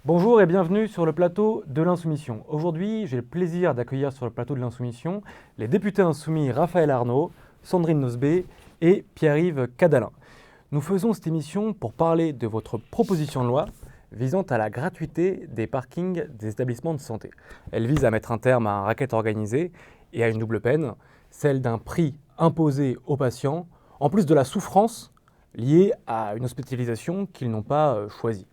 Bonjour et bienvenue sur le plateau de l'Insoumission. Aujourd'hui, j'ai le plaisir d'accueillir sur le plateau de l'Insoumission les députés insoumis Raphaël Arnaud, Sandrine Nosbé et Pierre-Yves Cadalin. Nous faisons cette émission pour parler de votre proposition de loi visant à la gratuité des parkings des établissements de santé. Elle vise à mettre un terme à un racket organisé et à une double peine, celle d'un prix imposé aux patients, en plus de la souffrance liée à une hospitalisation qu'ils n'ont pas choisie.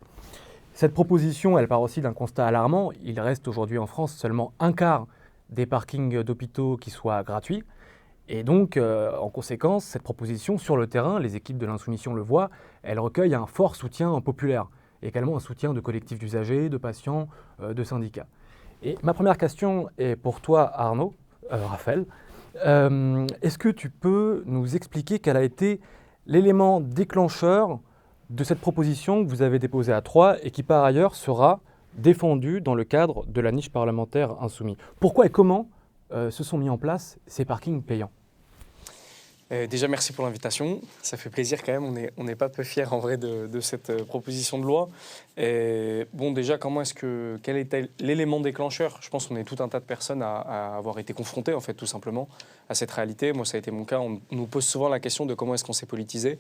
Cette proposition, elle part aussi d'un constat alarmant. Il reste aujourd'hui en France seulement un quart des parkings d'hôpitaux qui soient gratuits. Et donc, en conséquence, cette proposition, sur le terrain, les équipes de l'Insoumission le voient, elle recueille un fort soutien populaire, également un soutien de collectifs d'usagers, de patients, de syndicats. Et ma première question est pour toi, Raphaël. Est-ce que tu peux nous expliquer quel a été l'élément déclencheur de cette proposition que vous avez déposée à 3 et qui par ailleurs sera défendue dans le cadre de la niche parlementaire insoumise? Pourquoi et comment se sont mis en place ces parkings payants? Déjà, merci pour l'invitation. Ça fait plaisir quand même. On n'est pas peu fiers en vrai de cette proposition de loi. Bon, déjà, quel était l'élément déclencheur? Je pense qu'on est tout un tas de personnes à avoir été confrontées, en fait, tout simplement, à cette réalité. Moi, ça a été mon cas. On nous pose souvent la question de comment est-ce qu'on s'est politisé.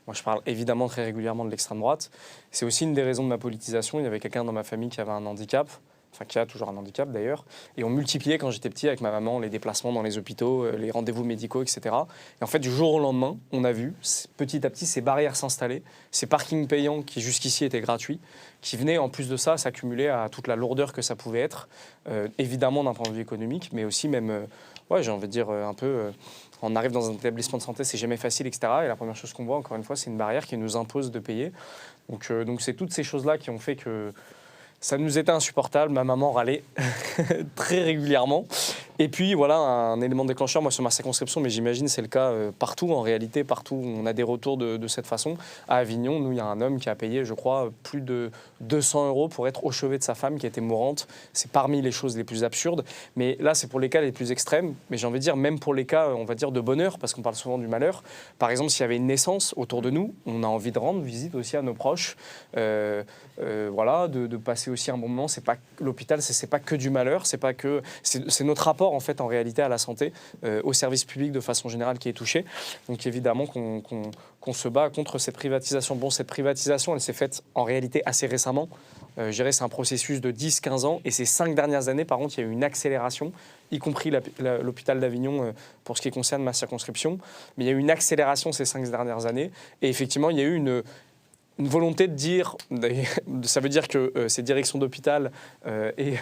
Moi, je parle évidemment très régulièrement de l'extrême droite. C'est aussi une des raisons de ma politisation. Il y avait quelqu'un dans ma famille qui avait un handicap. Enfin, qui a toujours un handicap d'ailleurs, et on multipliait quand j'étais petit avec ma maman les déplacements dans les hôpitaux, les rendez-vous médicaux, etc. Et en fait, du jour au lendemain, on a vu petit à petit ces barrières s'installer, ces parkings payants qui jusqu'ici étaient gratuits, qui venaient en plus de ça s'accumuler à toute la lourdeur que ça pouvait être, évidemment d'un point de vue économique, mais aussi même, j'ai envie de dire un peu... on arrive dans un établissement de santé, c'est jamais facile, etc. Et la première chose qu'on voit, encore une fois, c'est une barrière qui nous impose de payer. Donc c'est toutes ces choses-là qui ont fait que ça nous était insupportable. Ma maman râlait très régulièrement. Et puis voilà, un élément déclencheur, moi sur ma circonscription, mais j'imagine c'est le cas partout en réalité, partout où on a des retours de cette façon. À Avignon, nous, il y a un homme qui a payé, je crois, plus de 200 € pour être au chevet de sa femme qui était mourante. C'est parmi les choses les plus absurdes. Mais là, c'est pour les cas les plus extrêmes. Mais j'ai envie de dire, même pour les cas, on va dire, de bonheur, parce qu'on parle souvent du malheur. Par exemple, s'il y avait une naissance autour de nous, on a envie de rendre visite aussi à nos proches. Voilà, de passer aussi un bon moment. C'est pas l'hôpital, c'est pas que du malheur, c'est notre rapport en fait en réalité à la santé, au service public de façon générale qui est touché. Donc évidemment qu'on se bat contre cette privatisation. Bon, cette privatisation, elle s'est faite en réalité assez récemment. Je dirais c'est un processus de 10-15 ans et ces 5 dernières années, par contre, il y a eu une accélération, y compris l'hôpital d'Avignon pour ce qui concerne ma circonscription. Mais il y a eu une accélération ces 5 dernières années et effectivement, il y a eu une volonté de dire, ça veut dire que ces directions d'hôpital et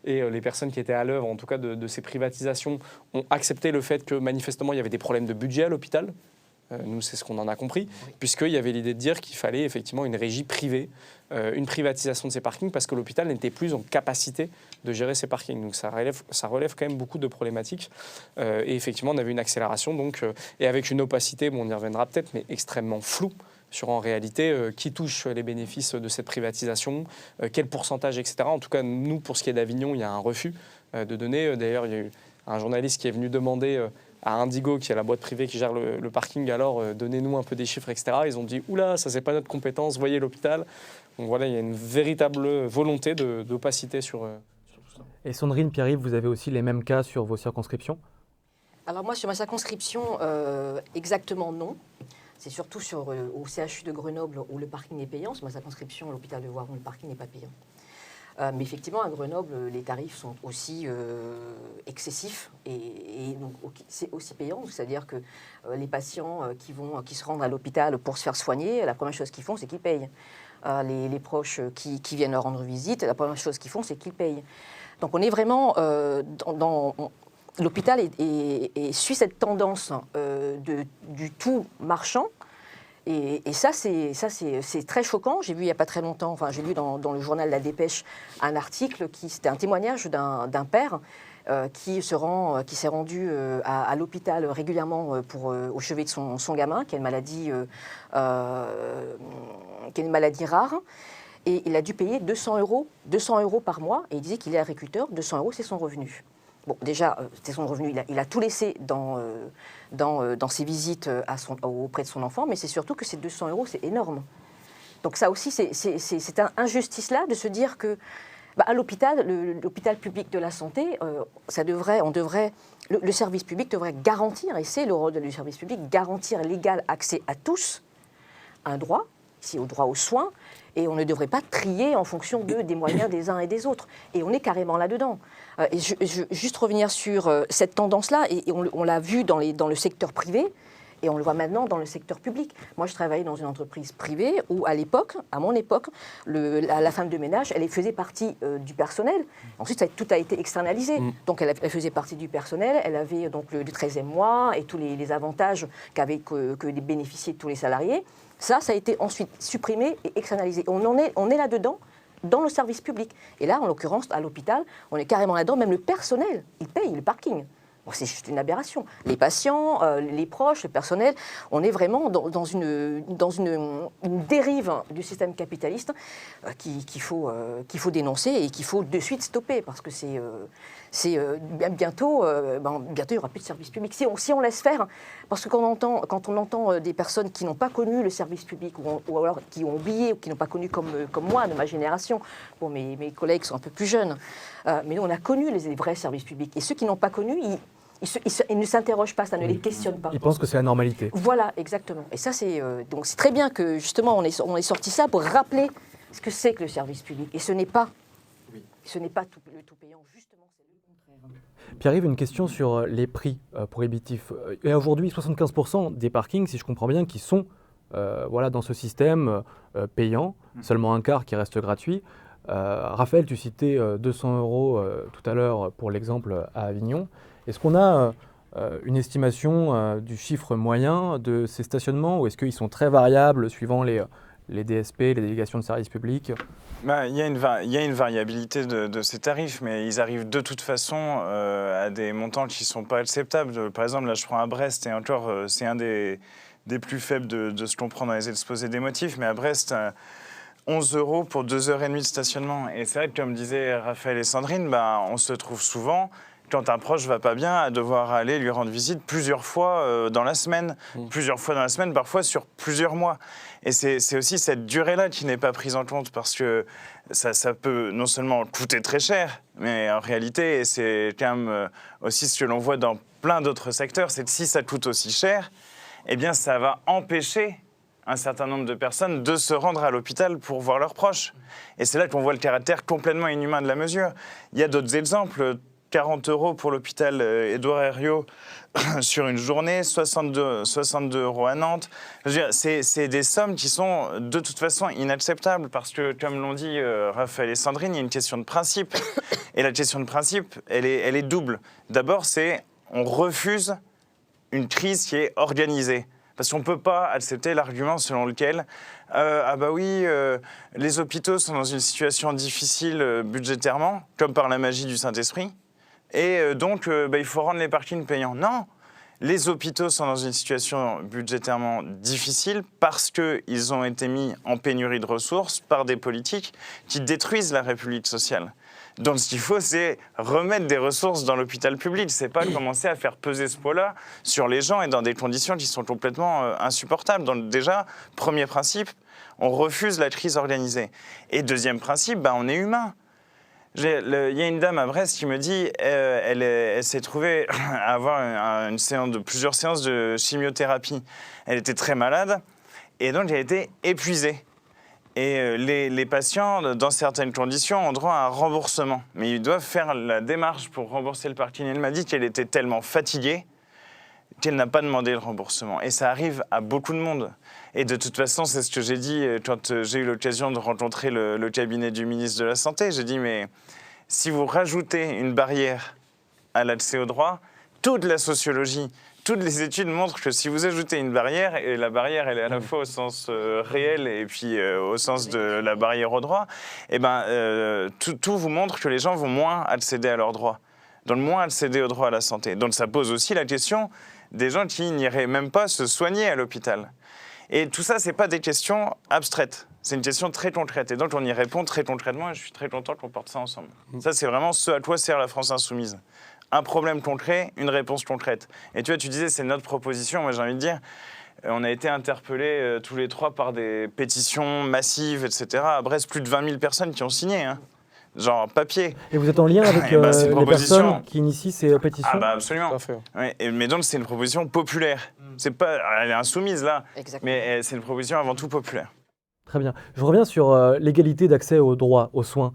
les personnes qui étaient à l'œuvre, en tout cas de ces privatisations, ont accepté le fait que manifestement il y avait des problèmes de budget à l'hôpital. Nous, c'est ce qu'on en a compris, puisqu'il y avait l'idée de dire qu'il fallait effectivement une régie privée, une privatisation de ces parkings, parce que l'hôpital n'était plus en capacité de gérer ces parkings. Donc ça relève quand même beaucoup de problématiques. Et effectivement, on avait une accélération, et avec une opacité, on y reviendra peut-être, mais extrêmement floue, sur en réalité qui touche les bénéfices de cette privatisation, quel pourcentage, etc. En tout cas, nous, pour ce qui est d'Avignon, il y a un refus de donner. D'ailleurs, il y a eu un journaliste qui est venu demander à Indigo, qui est la boîte privée qui gère le parking, alors donnez-nous un peu des chiffres, etc. Ils ont dit « Oula, ça c'est pas notre compétence, voyez l'hôpital ». Donc voilà, il y a une véritable volonté d'opacité sur tout ça. Et Sandrine, Pierre-Yves, vous avez aussi les mêmes cas sur vos circonscriptions? Alors moi, sur ma circonscription, exactement non. C'est surtout au CHU de Grenoble où le parking est payant. Sur ma circonscription, à l'hôpital de Voiron, le parking n'est pas payant. Mais effectivement, à Grenoble, les tarifs sont aussi excessifs et donc c'est aussi payant. C'est-à-dire que les patients qui se rendent à l'hôpital pour se faire soigner, la première chose qu'ils font, c'est qu'ils payent. Les proches qui viennent leur rendre visite, la première chose qu'ils font, c'est qu'ils payent. Donc on est vraiment l'hôpital suit cette tendance du tout marchand. Et ça, c'est très choquant. J'ai vu il n'y a pas très longtemps, enfin j'ai lu dans le journal La Dépêche un article c'était un témoignage d'un père qui s'est rendu à l'hôpital régulièrement au chevet de son gamin, qui a une maladie rare. Et il a dû payer 200 € par mois. Et il disait qu'il est agriculteur, 200 €, c'est son revenu. Bon, déjà, c'est son revenu. Il a tout laissé dans ses visites auprès de son enfant, mais c'est surtout que ces 200 €, c'est énorme. Donc ça aussi, c'est cette injustice-là de se dire que à l'hôpital, l'hôpital public de la santé, le service public devrait garantir, et c'est le rôle du service public, garantir l'égal accès à tous, un droit, ici au droit aux soins, et on ne devrait pas trier en fonction des moyens des uns et des autres. Et on est carrément là-dedans. Et juste revenir sur cette tendance-là, et on l'a vu dans le secteur privé, et on le voit maintenant dans le secteur public. Moi, je travaillais dans une entreprise privée où, à mon époque, la femme de ménage, elle faisait partie du personnel. Ensuite, tout a été externalisé. Donc, elle faisait partie du personnel. Elle avait donc le 13e mois et tous les avantages que bénéficiaient tous les salariés. Ça a été ensuite supprimé et externalisé. On est là-dedans, dans le service public. Et là, en l'occurrence, à l'hôpital, on est carrément là-dedans. Même le personnel, il paye le parking. Bon, c'est juste une aberration. Les patients, les proches, le personnel, on est vraiment dans une dérive du système capitaliste qu'il faut dénoncer et qu'il faut de suite stopper parce que bientôt, il n'y aura plus de service public. Si on laisse faire, parce que quand on entend des personnes qui n'ont pas connu le service public ou alors qui ont oublié ou qui n'ont pas connu comme moi, de ma génération, bon, mes collègues sont un peu plus jeunes, mais nous, on a connu les vrais services publics. Et ceux qui n'ont pas connu, ils ne s'interrogent pas, ça ne les questionne pas. Ils pensent que c'est la normalité. Voilà, exactement. Et ça, donc c'est très bien que justement on ait sorti ça pour rappeler ce que c'est que le service public. Et ce n'est pas, le tout payant, justement, c'est le contraire. Pierre-Yves, une question sur les prix prohibitifs. Il y a aujourd'hui 75% des parkings, si je comprends bien, qui sont dans ce système payant, seulement un quart qui reste gratuit. Raphaël, tu citais 200 € tout à l'heure pour l'exemple à Avignon. Est-ce qu'on a une estimation du chiffre moyen de ces stationnements ou est-ce qu'ils sont très variables suivant les DSP, les délégations de services publics ? Il y a une variabilité de ces tarifs, mais ils arrivent de toute façon à des montants qui ne sont pas acceptables. Par exemple, là je prends à Brest, et encore c'est un des plus faibles de ce qu'on prend dans les exposés des motifs, mais à Brest, 11 € pour 2h30 de stationnement. Et c'est vrai que, comme disaient Raphaël et Sandrine, on se trouve souvent, quand un proche ne va pas bien, à devoir aller lui rendre visite plusieurs fois dans la semaine, parfois sur plusieurs mois. Et c'est aussi cette durée-là qui n'est pas prise en compte, parce que ça peut non seulement coûter très cher, mais en réalité, et c'est quand même aussi ce que l'on voit dans plein d'autres secteurs, c'est que si ça coûte aussi cher, eh bien ça va empêcher un certain nombre de personnes de se rendre à l'hôpital pour voir leurs proches. Et c'est là qu'on voit le caractère complètement inhumain de la mesure. Il y a d'autres exemples. 40 € pour l'hôpital Édouard Herriot sur une journée, 62 € à Nantes. Je veux dire, c'est des sommes qui sont de toute façon inacceptables parce que, comme l'ont dit Raphaël et Sandrine, il y a une question de principe. Et la question de principe, elle est double. D'abord, on refuse une crise qui est organisée. Parce qu'on ne peut pas accepter l'argument selon lequel les hôpitaux sont dans une situation difficile budgétairement, comme par la magie du Saint-Esprit, et donc il faut rendre les parkings payants. Non, les hôpitaux sont dans une situation budgétairement difficile parce qu'ils ont été mis en pénurie de ressources par des politiques qui détruisent la République sociale. Donc ce qu'il faut, c'est remettre des ressources dans l'hôpital public. C'est pas commencer à faire peser ce poids-là sur les gens et dans des conditions qui sont complètement insupportables. Donc déjà, premier principe, on refuse la crise organisée. Et deuxième principe, on est humain. Il y a une dame à Brest qui me dit elle s'est trouvée à avoir plusieurs séances de chimiothérapie. Elle était très malade et donc elle a été épuisée. Et les patients, dans certaines conditions, ont droit à un remboursement. Mais ils doivent faire la démarche pour rembourser le parking. Elle m'a dit qu'elle était tellement fatiguée qu'elle n'a pas demandé le remboursement. Et ça arrive à beaucoup de monde. Et de toute façon, c'est ce que j'ai dit quand j'ai eu l'occasion de rencontrer le cabinet du ministre de la Santé. J'ai dit, mais si vous rajoutez une barrière à l'accès au droit, toute la sociologie, toutes les études montrent que si vous ajoutez une barrière, et la barrière elle est à la fois au sens réel et puis au sens de la barrière au droit, tout vous montre que les gens vont moins accéder à leurs droits, donc moins accéder au droit à la santé. Donc ça pose aussi la question des gens qui n'iraient même pas se soigner à l'hôpital. Et tout ça, ce n'est pas des questions abstraites, c'est une question très concrète. Et donc on y répond très concrètement et je suis très content qu'on porte ça ensemble. Ça, c'est vraiment ce à quoi sert la France Insoumise. Un problème concret, une réponse concrète. Et tu vois, tu disais, c'est notre proposition. Moi, j'ai envie de dire, On a été interpellés tous les 3 par des pétitions massives, etc. À Brest, plus de 20 000 personnes qui ont signé, hein. Genre papier. Et vous êtes en lien avec c'est une les proposition. personnes qui initient ces pétitions? Ah bah absolument. Tout à fait. Ouais, mais donc c'est une proposition populaire. C'est pas, elle est insoumise là, Exactement. mais c'est une proposition avant tout populaire. Très bien. Je reviens sur l'égalité d'accès aux droits, aux soins.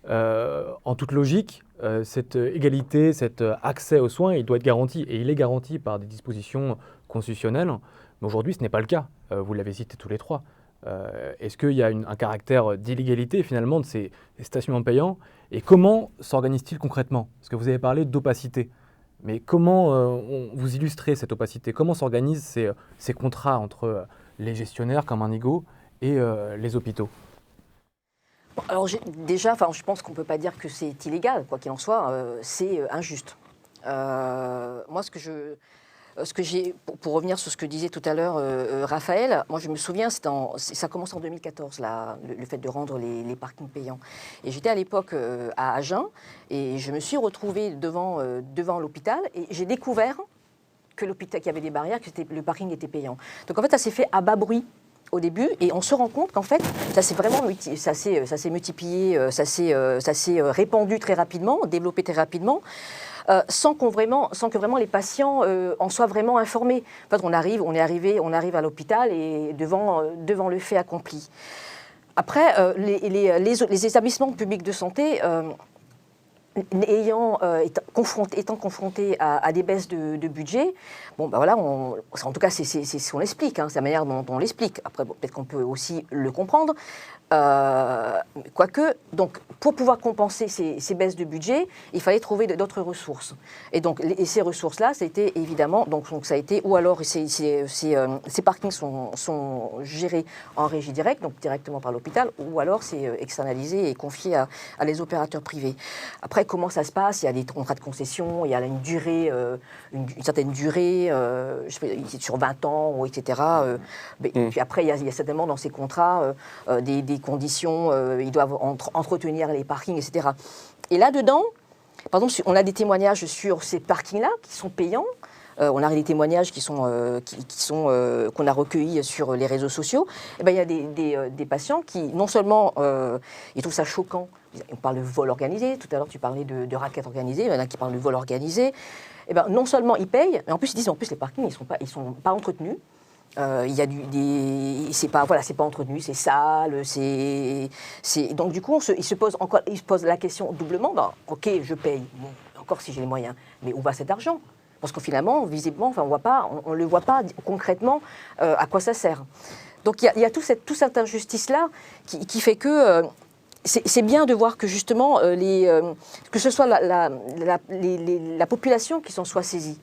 En toute logique, cette égalité, cet accès aux soins, il doit être garanti. Et il est garanti par des dispositions constitutionnelles. Mais aujourd'hui, ce n'est pas le cas. Vous l'avez cité tous les 3. Est-ce qu'il y a un caractère d'illégalité finalement de ces stationnements payants? Et comment s'organise-t-il concrètement? Parce que vous avez parlé d'opacité. Mais comment vous illustrez cette opacité? Comment s'organisent ces contrats entre les gestionnaires comme Indigo et les hôpitaux? Alors déjà, je pense qu'on ne peut pas dire que c'est illégal, quoi qu'il en soit, c'est injuste. Moi, ce que j'ai, pour revenir sur ce que disait tout à l'heure Raphaël, moi je me souviens, ça commence en 2014, le fait de rendre les parkings payants. Et j'étais à l'époque à Agen, et je me suis retrouvée devant l'hôpital, et j'ai découvert qu'il y avait des barrières, que le parking était payant. Donc en fait, ça s'est fait à bas bruit au début, et on se rend compte qu'en fait, ça s'est multiplié, ça s'est répandu très rapidement, développé très rapidement, sans que vraiment les patients en soient vraiment informés. En fait, on arrive à l'hôpital et devant le fait accompli. Après, les établissements publics de santé, étant confrontés à des baisses de budget, bon, ben voilà, en tout cas, c'est ce qu'on explique, hein, c'est la manière dont on l'explique. Après, bon, peut-être qu'on peut aussi le comprendre. Quoique, donc, pour pouvoir compenser ces baisses de budget, il fallait trouver d'autres ressources. Et donc, ces ressources-là, c'était évidemment, donc ça a été, ou alors ces parkings sont gérés en régie directe, donc directement par l'hôpital, ou alors c'est externalisé et confié à les opérateurs privés. Après, comment ça se passe? Il y a des contrats de concession, il y a une durée, une certaine durée, sur 20 ans, etc. Puis après, il y a certainement dans ces contrats des conditions, ils doivent entretenir les parkings, etc. Et là-dedans, par exemple, on a des témoignages sur ces parkings-là qui sont payants. On a des témoignages qu'on a recueillis sur les réseaux sociaux. Et ben, il y a des patients qui, non seulement, ils trouvent ça choquant, on parle de vol organisé, tout à l'heure tu parlais de raquettes organisées, il y en a qui parlent de vol organisé. Et ben, non seulement ils payent, mais en plus ils disent les parkings, ils sont pas entretenus. Il y a c'est pas entretenu, c'est sale, donc du coup il se pose la question doublement. Ok, je paye, bon, encore si j'ai les moyens, mais où va cet argent? Parce que finalement, visiblement, on le voit pas concrètement à quoi ça sert. Donc il y a toute cette injustice là qui fait que c'est bien de voir que justement que ce soit la population qui s'en soit saisie.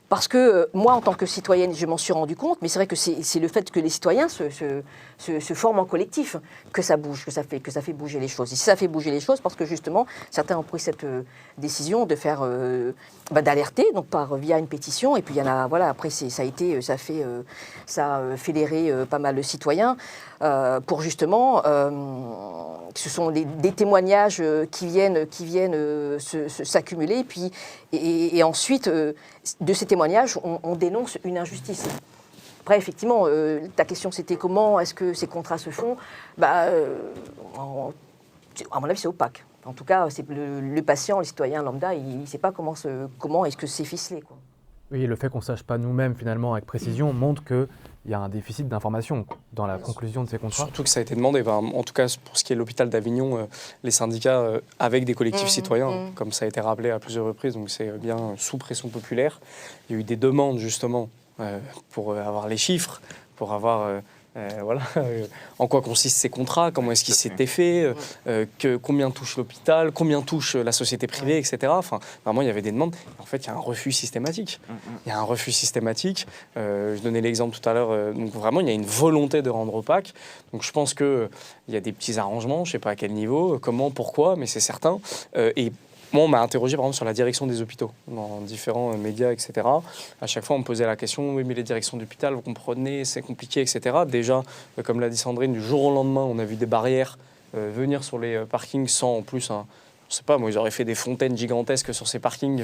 Parce que moi, en tant que citoyenne, je m'en suis rendu compte, mais c'est vrai que c'est le fait que les citoyens se forment en collectif que ça bouge, que ça fait bouger les choses. Et si ça fait bouger les choses, parce que justement, certains ont pris cette décision de faire, d'alerter, donc via une pétition, et puis il y en a, voilà, après ça a fédéré pas mal de citoyens pour justement, ce sont des témoignages qui viennent s'accumuler, puis et ensuite de ces témoignages, on dénonce une injustice. Après, effectivement, ta question c'était comment est-ce que ces contrats se font? À mon avis, c'est opaque. En tout cas, c'est le patient, le citoyen lambda, il ne sait pas comment est-ce que c'est ficelé, quoi. Oui, le fait qu'on ne sache pas nous-mêmes finalement avec précision montre qu'il y a un déficit d'information dans la conclusion de ces contrats. Surtout que ça a été demandé. En tout cas, pour ce qui est de l'hôpital d'Avignon, les syndicats, avec des collectifs citoyens, comme ça a été rappelé à plusieurs reprises, donc c'est bien sous pression populaire. Il y a eu des demandes justement pour avoir les chiffres, pour avoir... en quoi consistent ces contrats, comment est-ce qu'ils s'étaient faits, combien touche l'hôpital, combien touche la société privée, etc. Enfin, vraiment, il y avait des demandes. En fait, il y a un refus systématique. Il y a un refus systématique. Je donnais l'exemple tout à l'heure. Donc vraiment, il y a une volonté de rendre opaque. Donc je pense qu'il y a des petits arrangements, je ne sais pas à quel niveau, comment, pourquoi, mais c'est certain. Et moi, on m'a interrogé par exemple sur la direction des hôpitaux, dans différents médias, etc. À chaque fois, on me posait la question, oui, mais les directions d'hôpital, vous comprenez, c'est compliqué, etc. Déjà, comme l'a dit Sandrine, du jour au lendemain, on a vu des barrières venir sur les parkings sans en plus je sais pas, moi, ils auraient fait des fontaines gigantesques sur ces parkings.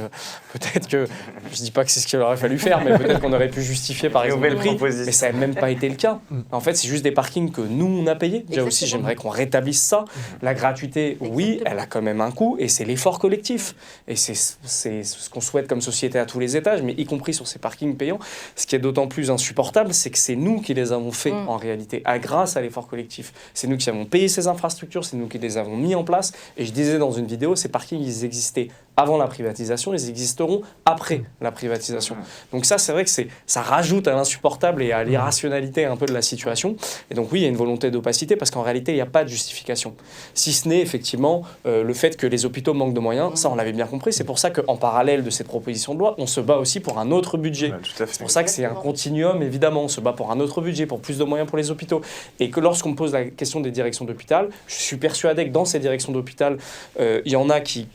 Peut-être que, je dis pas que c'est ce qu'il aurait fallu faire, mais peut-être qu'on aurait pu justifier, par exemple, le prix. Mais ça n'a même pas été le cas. En fait, c'est juste des parkings que nous, on a payés. Déjà aussi, j'aimerais qu'on rétablisse ça. La gratuité, oui, elle a quand même un coût, et c'est l'effort collectif. Et c'est ce qu'on souhaite comme société à tous les étages, mais y compris sur ces parkings payants. Ce qui est d'autant plus insupportable, c'est que c'est nous qui les avons faits, en réalité, grâce à l'effort collectif. C'est nous qui avons payé ces infrastructures, c'est nous qui les avons mis en place. Et je disais dans une vidéo, ces parkings, ils existaient avant la privatisation, ils existeront après la privatisation. Donc ça, c'est vrai que ça rajoute à l'insupportable et à l'irrationalité un peu de la situation. Et donc oui, il y a une volonté d'opacité parce qu'en réalité, il n'y a pas de justification. Si ce n'est effectivement le fait que les hôpitaux manquent de moyens, ça on l'avait bien compris. C'est pour ça qu'en parallèle de cette proposition de loi, on se bat aussi pour un autre budget. Ouais, tout à fait. C'est pour ça que c'est un continuum, évidemment. On se bat pour un autre budget, pour plus de moyens pour les hôpitaux. Et que lorsqu'on me pose la question des directions d'hôpital, je suis persuadé que dans ces directions d'hôpital, il y en a qui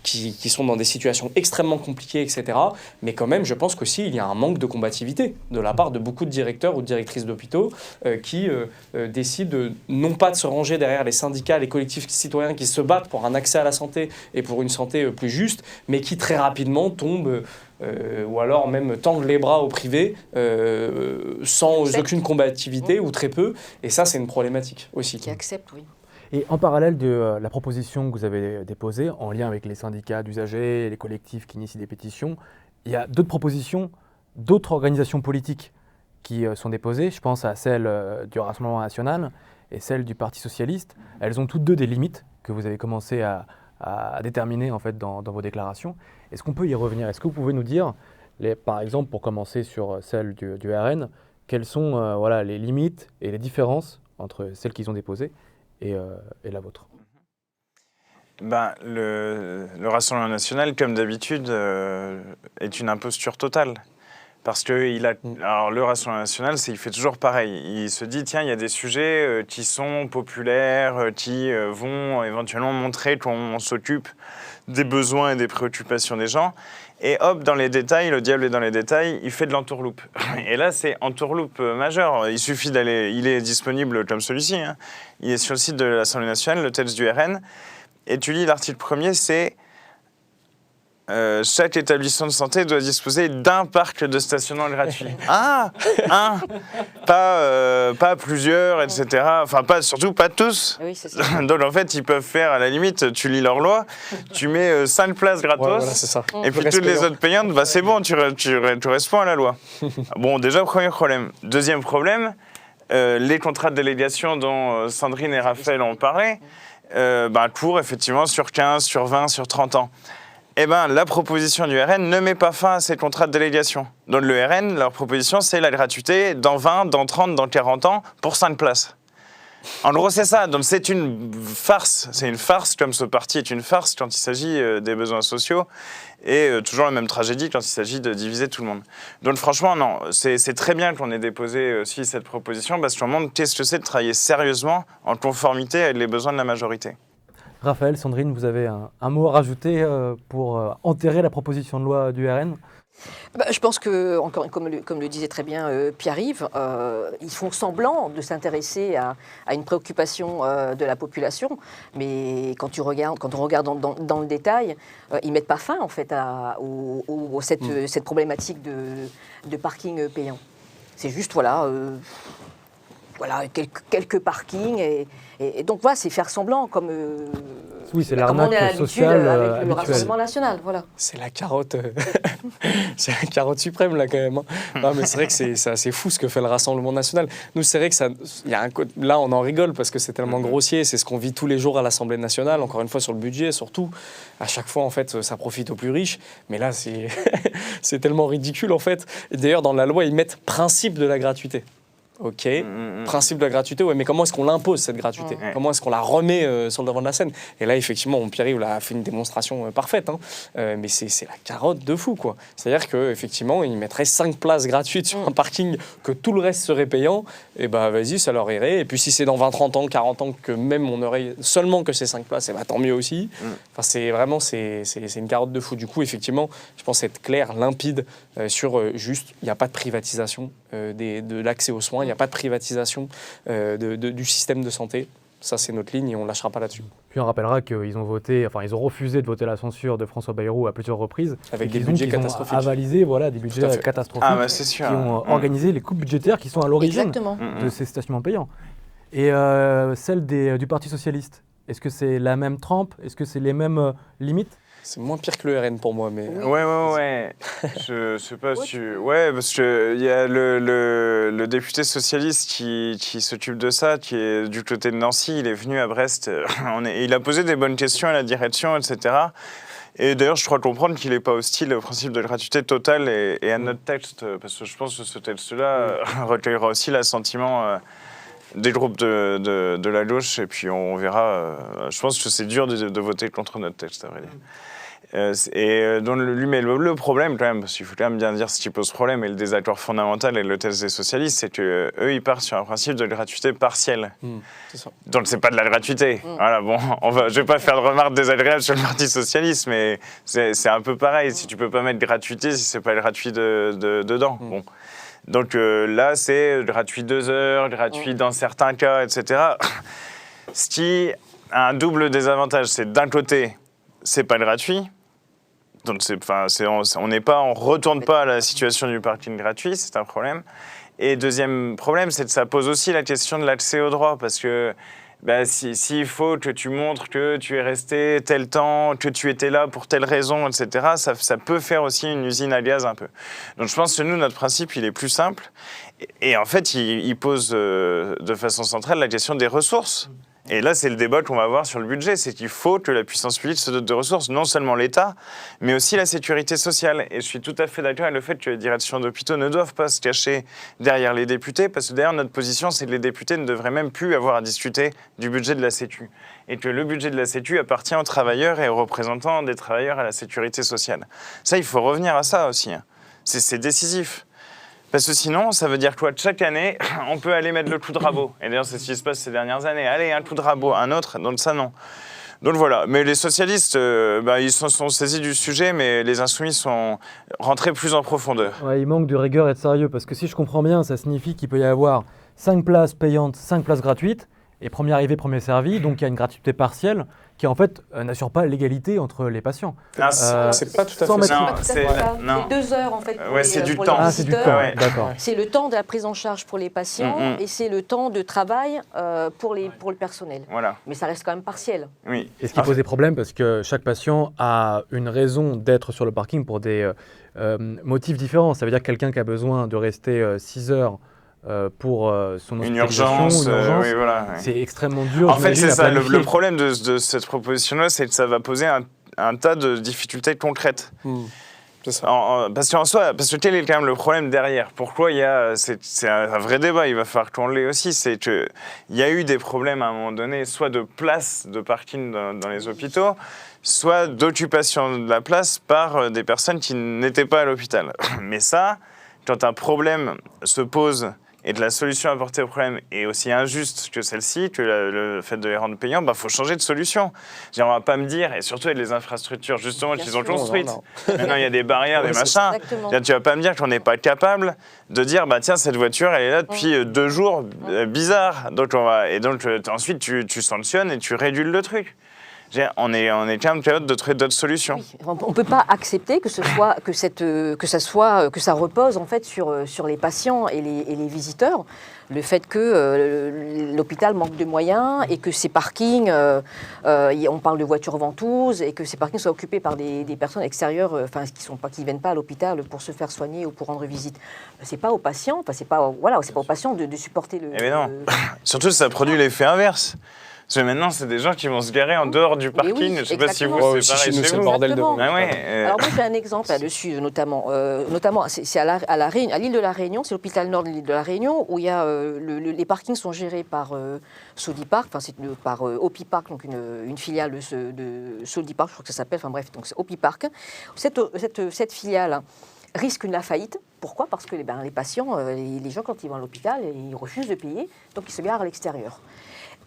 sont dans des situations extrêmement compliquées, etc. Mais quand même, je pense qu'aussi, il y a un manque de combativité de la part de beaucoup de directeurs ou de directrices d'hôpitaux qui décident non pas de se ranger derrière les syndicats, les collectifs citoyens qui se battent pour un accès à la santé et pour une santé plus juste, mais qui très rapidement tombent ou alors même tendent les bras au privé sans aucune combativité ou très peu. Et ça, c'est une problématique aussi. Qui acceptent, oui. Et en parallèle de la proposition que vous avez déposée, en lien avec les syndicats d'usagers, les collectifs qui initient des pétitions, il y a d'autres propositions, d'autres organisations politiques qui sont déposées. Je pense à celle du Rassemblement national et celle du Parti socialiste. Elles ont toutes deux des limites que vous avez commencé à déterminer en fait, dans vos déclarations. Est-ce qu'on peut y revenir? Est-ce que vous pouvez nous dire, par exemple, pour commencer sur celle du RN, quelles sont voilà, les limites et les différences entre celles qu'ils ont déposées et la vôtre? Le Rassemblement national, comme d'habitude, est une imposture totale. Parce que alors, le Rassemblement national, il fait toujours pareil. Il se dit, tiens, il y a des sujets qui sont populaires, qui vont éventuellement montrer qu'on s'occupe des besoins et des préoccupations des gens. Et hop, dans les détails, le diable est dans les détails, il fait de l'entourloupe. Et là, c'est entourloupe majeur. Il suffit d'aller, il est disponible comme celui-ci. Hein. Il est sur le site de l'Assemblée nationale, le texte du RN. Et tu lis l'article 1er, c'est chaque établissement de santé doit disposer d'un parc de stationnement gratuit. Ah, un, pas plusieurs, etc. Enfin, surtout pas tous. Oui, c'est ça. Donc en fait, ils peuvent faire, à la limite, tu lis leur loi, tu mets 5 places gratos, Ouais, voilà, c'est ça. et puis toutes les autres payantes, bah, c'est bon, tu réponds à la loi. Bon, déjà, premier problème. Deuxième problème, les contrats de délégation dont Sandrine et Raphaël ont parlé, courent effectivement sur 15, sur 20, sur 30 ans. Eh bien, la proposition du RN ne met pas fin à ces contrats de délégation. Dans le RN, leur proposition, c'est la gratuité dans 20, dans 30, dans 40 ans pour 5 places. En gros, c'est ça. Donc, c'est une farce. C'est une farce, comme ce parti est une farce quand il s'agit des besoins sociaux. Et toujours la même tragédie quand il s'agit de diviser tout le monde. Donc, franchement, non. C'est très bien qu'on ait déposé aussi cette proposition parce qu'on montre qu'est-ce que c'est de travailler sérieusement en conformité avec les besoins de la majorité. Raphaël, Sandrine, vous avez un mot à rajouter pour enterrer la proposition de loi du RN? Je pense que, encore, comme le disait très bien Pierre-Yves, ils font semblant de s'intéresser à une préoccupation de la population, mais quand on regarde dans le détail, ils ne mettent pas fin en fait à cette problématique de parking payant. C'est juste voilà, quelques parkings et donc voilà, c'est faire semblant comme oui, c'est comme on est à l'arnaque l'habitude sociale avec le habituelle. Rassemblement national, voilà. C'est la carotte, c'est la carotte suprême là quand même. Hein. Non, mais c'est vrai que c'est assez fou ce que fait le Rassemblement national. Nous, c'est vrai que là, on en rigole parce que c'est tellement grossier. C'est ce qu'on vit tous les jours à l'Assemblée nationale. Encore une fois sur le budget, surtout. À chaque fois, en fait, ça profite aux plus riches. Mais là, c'est tellement ridicule en fait. Et d'ailleurs, dans la loi, ils mettent principe de la gratuité. Ok, principe de la gratuité, ouais, mais comment est-ce qu'on l'impose cette gratuité? Comment est-ce qu'on la remet sur le devant de la scène? Et là, effectivement, Pierre-Yves a fait une démonstration parfaite, hein, mais c'est la carotte de fou, quoi. C'est-à-dire qu'effectivement, ils mettraient 5 places gratuites sur un parking, que tout le reste serait payant, et bah vas-y, ça leur irait. Et puis si c'est dans 20, 30 ans, 40 ans, que même on aurait seulement que ces 5 places, et bah tant mieux aussi. Enfin, c'est vraiment, c'est une carotte de fou. Du coup, effectivement, je pense être clair, limpide sur juste, il n'y a pas de privatisation de l'accès aux soins. Il n'y a pas de privatisation du système de santé. Ça, c'est notre ligne et on ne lâchera pas là-dessus. Puis on rappellera qu'ils ont refusé de voter la censure de François Bayrou à plusieurs reprises. Avec et des budgets qu'ils ont catastrophiques. avalisé des budgets catastrophiques c'est sûr. qui ont organisé les coupes budgétaires qui sont à l'origine Exactement. de ces stationnements payants. Et celle du Parti Socialiste, est-ce que c'est la même trempe? Est-ce que c'est les mêmes limites? C'est moins pire que le RN pour moi, mais... Ouais. Je sais pas si... Ouais, parce qu'il y a le député socialiste qui s'occupe de ça, qui est du côté de Nancy. Il est venu à Brest. Il a posé des bonnes questions à la direction, etc. Et d'ailleurs, je crois comprendre qu'il n'est pas hostile au principe de gratuité totale et à notre texte, parce que je pense que ce texte-là recueillera aussi l'assentiment des groupes de la gauche. Et puis on verra. Je pense que c'est dur de voter contre notre texte, à vrai dire. Donc mais le problème quand même, parce qu'il faut quand même bien dire ce qui pose problème et le désaccord fondamental et le test des socialistes, c'est que eux ils partent sur un principe de gratuité partielle. C'est ça. Donc c'est pas de la gratuité. Voilà, bon, je vais pas faire de remarques désagréables sur le Parti socialiste, mais c'est un peu pareil. Si tu peux pas mettre gratuité, si c'est pas gratuit dedans. Bon. Donc là c'est gratuit 2 heures, gratuit dans certains cas, etc. Ce qui a un double désavantage, c'est d'un côté c'est pas gratuit. Donc on retourne pas à la situation du parking gratuit, c'est un problème. Et deuxième problème, c'est que ça pose aussi la question de l'accès au droit, parce que s'il faut que tu montres que tu es resté tel temps, que tu étais là pour telle raison, etc., ça peut faire aussi une usine à gaz un peu. Donc je pense que nous, notre principe, il est plus simple. Et en fait, il pose de façon centrale la question des ressources. Et là, c'est le débat qu'on va avoir sur le budget, c'est qu'il faut que la puissance publique se dote de ressources, non seulement l'État, mais aussi la sécurité sociale. Et je suis tout à fait d'accord avec le fait que les directions d'hôpitaux ne doivent pas se cacher derrière les députés, parce que d'ailleurs, notre position, c'est que les députés ne devraient même plus avoir à discuter du budget de la Sécu. Et que le budget de la Sécu appartient aux travailleurs et aux représentants des travailleurs à la sécurité sociale. Ça, il faut revenir à ça aussi. C'est décisif. Parce que sinon, ça veut dire quoi? Chaque année, on peut aller mettre le coup de rabot. Et d'ailleurs, c'est ce qui se passe ces dernières années. Allez, un coup de rabot, un autre, donc ça, non. Donc voilà. Mais les socialistes, ils se sont saisis du sujet, mais les insoumis sont rentrés plus en profondeur. Ouais, il manque de rigueur et de sérieux, parce que si je comprends bien, ça signifie qu'il peut y avoir 5 places payantes, 5 places gratuites, et premier arrivé, premier servi, donc il y a une gratuité partielle qui en fait n'assure pas l'égalité entre les patients. C'est pas tout à fait ça. C'est 2 heures en fait pour c'est du pour temps. les C'est du visiteurs. temps, Ouais. d'accord. C'est le temps de la prise en charge pour les patients et c'est le temps de travail pour le personnel. Voilà. Mais ça reste quand même partiel. Oui. Et ce qui pose des problèmes, parce que chaque patient a une raison d'être sur le parking pour des motifs différents. Ça veut dire que quelqu'un qui a besoin de rester 6 heures pour son Une hospitalisation, urgence, oui, voilà. Ouais. c'est extrêmement dur. En fait, j'imagine, c'est à ça. planifier. Le problème de cette proposition-là, c'est que ça va poser un tas de difficultés concrètes. C'est ça. Parce que quel est quand même le problème derrière? Pourquoi il y a... C'est un vrai débat, il va falloir qu'on l'ait aussi. C'est qu'il y a eu des problèmes à un moment donné, soit de place de parking dans les hôpitaux, soit d'occupation de la place par des personnes qui n'étaient pas à l'hôpital. Mais ça, quand un problème se pose et que la solution apportée au problème est aussi injuste que celle-ci, que le fait de les rendre payants, faut changer de solution. On ne va pas me dire, et surtout avec les infrastructures justement qu'ils ont construites, maintenant il y a des barrières, des machins, tu ne vas pas me dire qu'on n'est pas capable de dire, tiens, cette voiture, elle est là depuis 2 jours, bizarre. Donc ensuite, tu sanctionnes et tu réduis le truc. On est quand même capable de trouver d'autres solutions. Oui. On ne peut pas accepter que ça repose en fait sur les patients et les visiteurs. Le fait que l'hôpital manque de moyens et que ces parkings, on parle de voitures ventouses, et que ces parkings soient occupés par des personnes extérieures, qui viennent pas à l'hôpital pour se faire soigner ou pour rendre visite. C'est pas aux patients, c'est pas aux patients de supporter le. Mais non. Surtout, ça produit l'effet inverse. Parce que maintenant, c'est des gens qui vont se garer en dehors du parking. Oui, je ne sais pas si vous, c'est pareil chez nous, chez c'est le vous. bordel de... Exactement. Ah ouais, Alors moi, j'ai un exemple là-dessus, notamment c'est à l'île de la Réunion, c'est l'hôpital nord de l'île de la Réunion, où il y a, les parkings sont gérés par Sodipark, par Opipark, donc une filiale de Sodipark, je crois que ça s'appelle, donc c'est Opipark. Cette filiale risque la faillite. Pourquoi? Parce que les patients, les gens, quand ils vont à l'hôpital, ils refusent de payer, donc ils se garent à l'extérieur.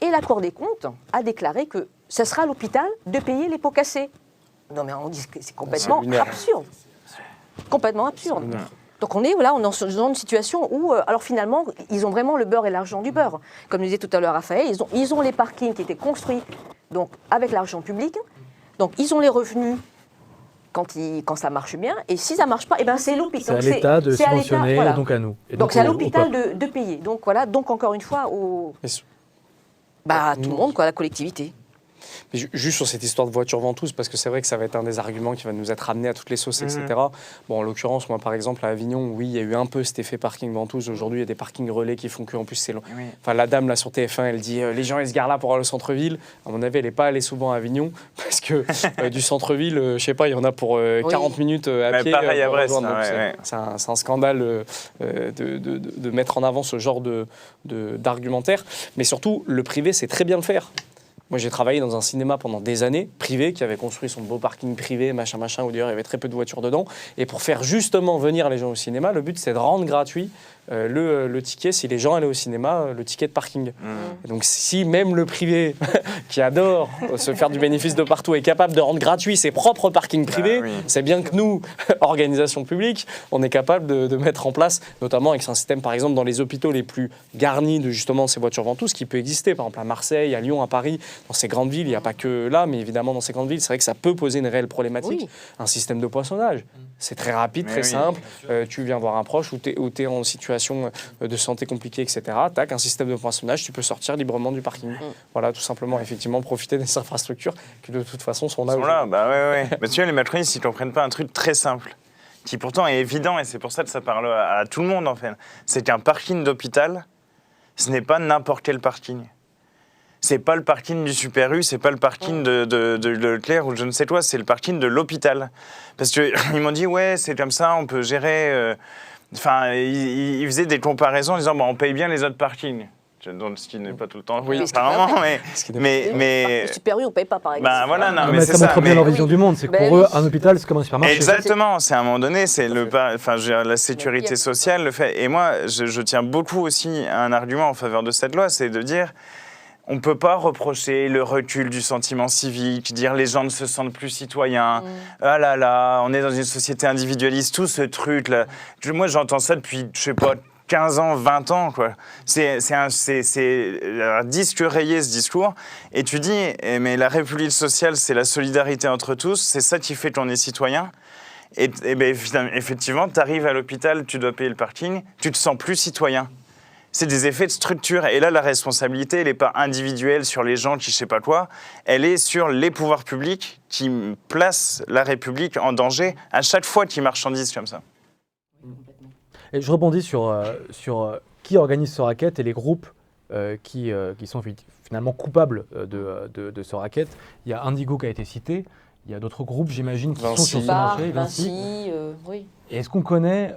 Et la Cour des comptes a déclaré que ce sera à l'hôpital de payer les pots cassés. Non mais on dit que c'est complètement absurde. Complètement absurde. Donc on est dans une situation où, alors finalement, ils ont vraiment le beurre et l'argent du beurre. Comme disait tout à l'heure Raphaël, ils ont les parkings qui étaient construits donc, avec l'argent public. Donc ils ont les revenus quand ça marche bien. Et si ça ne marche pas, eh ben, c'est l'hôpital. C'est à l'État de subventionner, voilà. donc à nous. Et donc c'est à l'hôpital de payer. Donc voilà, donc encore une fois, tout le monde, la collectivité. Mais juste sur cette histoire de voiture ventouse, parce que c'est vrai que ça va être un des arguments qui va nous être ramené à toutes les sauces, etc. Bon, en l'occurrence, moi, par exemple, à Avignon, oui, il y a eu un peu cet effet parking ventouse. Aujourd'hui, il y a des parkings relais qui font que, en plus, c'est long. Oui. Enfin, la dame, là, sur TF1, elle dit les gens, ils se garent là pour aller au centre-ville. À mon avis, elle n'est pas allée souvent à Avignon, parce que du centre-ville, je sais pas, il y en a pour 40 minutes à pied. Pareil à Brest. C'est un scandale de mettre en avant ce genre d'argumentaire. Mais surtout, le privé sait très bien le faire. Moi, j'ai travaillé dans un cinéma pendant des années, privé, qui avait construit son beau parking privé, machin, où d'ailleurs il y avait très peu de voitures dedans. Et pour faire justement venir les gens au cinéma, le but c'est de rendre gratuit le ticket, si les gens allaient au cinéma, le ticket de parking. Et donc si même le privé, qui adore se faire du bénéfice de partout, est capable de rendre gratuit ses propres parkings privés, c'est bien que nous, organisation publique, on est capable de mettre en place, notamment avec un système par exemple dans les hôpitaux les plus garnis de justement ces voitures ventouses, qui peut exister, par exemple à Marseille, à Lyon, à Paris, dans ces grandes villes, il n'y a pas que là, mais évidemment dans ces grandes villes, c'est vrai que ça peut poser une réelle problématique. Un système de poinçonnage, c'est très rapide, très simple, tu viens voir un proche ou tu es en situation de santé compliquée, etc. Tac, un système de poinçonnage, tu peux sortir librement du parking. Voilà, tout simplement, effectivement, profiter des infrastructures qui de toute façon sont là. Mais tu vois, les macronistes, ils ne comprennent pas un truc très simple, qui pourtant est évident, et c'est pour ça que ça parle à tout le monde, en fait. C'est qu'un parking d'hôpital, ce n'est pas n'importe quel parking. C'est pas le parking du Super U, c'est pas le parking de Leclerc ou je ne sais quoi, c'est le parking de l'hôpital. Parce qu'ils m'ont dit, ouais, c'est comme ça, on peut gérer... Enfin, ils faisaient des comparaisons en disant, on paye bien les autres parkings. Donc, ce qui n'est pas tout le temps. Oui, apparemment, mais... Le Super U, on ne paye pas, par exemple. Mais ça montre bien leur vision du monde. C'est que pour eux, un hôpital, c'est comme un supermarché. Exactement. C'est à un moment donné, c'est la sécurité sociale. Le fait. Et moi, je tiens beaucoup aussi à un argument en faveur de cette loi, c'est de dire... On ne peut pas reprocher le recul du sentiment civique, dire les gens ne se sentent plus citoyens. Ah là là, on est dans une société individualiste, tout ce truc-là. Moi, j'entends ça depuis, je sais pas, 15 ans, 20 ans, quoi. C'est un disque rayé, ce discours. Et tu dis, mais la République sociale, c'est la solidarité entre tous, c'est ça qui fait qu'on est citoyen. Et ben, effectivement, tu arrives à l'hôpital, tu dois payer le parking, tu te sens plus citoyen. C'est des effets de structure. Et là, la responsabilité, elle n'est pas individuelle sur les gens qui ne sais pas quoi. Elle est sur les pouvoirs publics qui placent la République en danger à chaque fois qu'ils marchandisent comme ça. Et je rebondis sur qui organise ce racket et les groupes qui sont finalement coupables de ce racket. Il y a Indigo qui a été cité. Il y a d'autres groupes, j'imagine, qui sont sur ce marché. Vinci, oui. Et est-ce qu'on connaît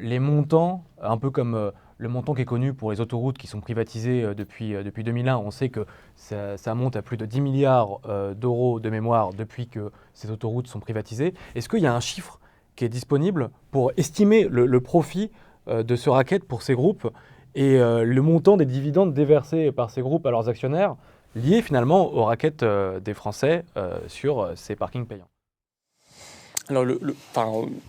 les montants, un peu comme le montant qui est connu pour les autoroutes qui sont privatisées depuis 2001? On sait que ça monte à plus de 10 milliards d'euros de mémoire depuis que ces autoroutes sont privatisées. Est-ce qu'il y a un chiffre qui est disponible pour estimer le profit de ce racket pour ces groupes et le montant des dividendes déversés par ces groupes à leurs actionnaires liés finalement au racket des Français sur ces parkings payants? Alors,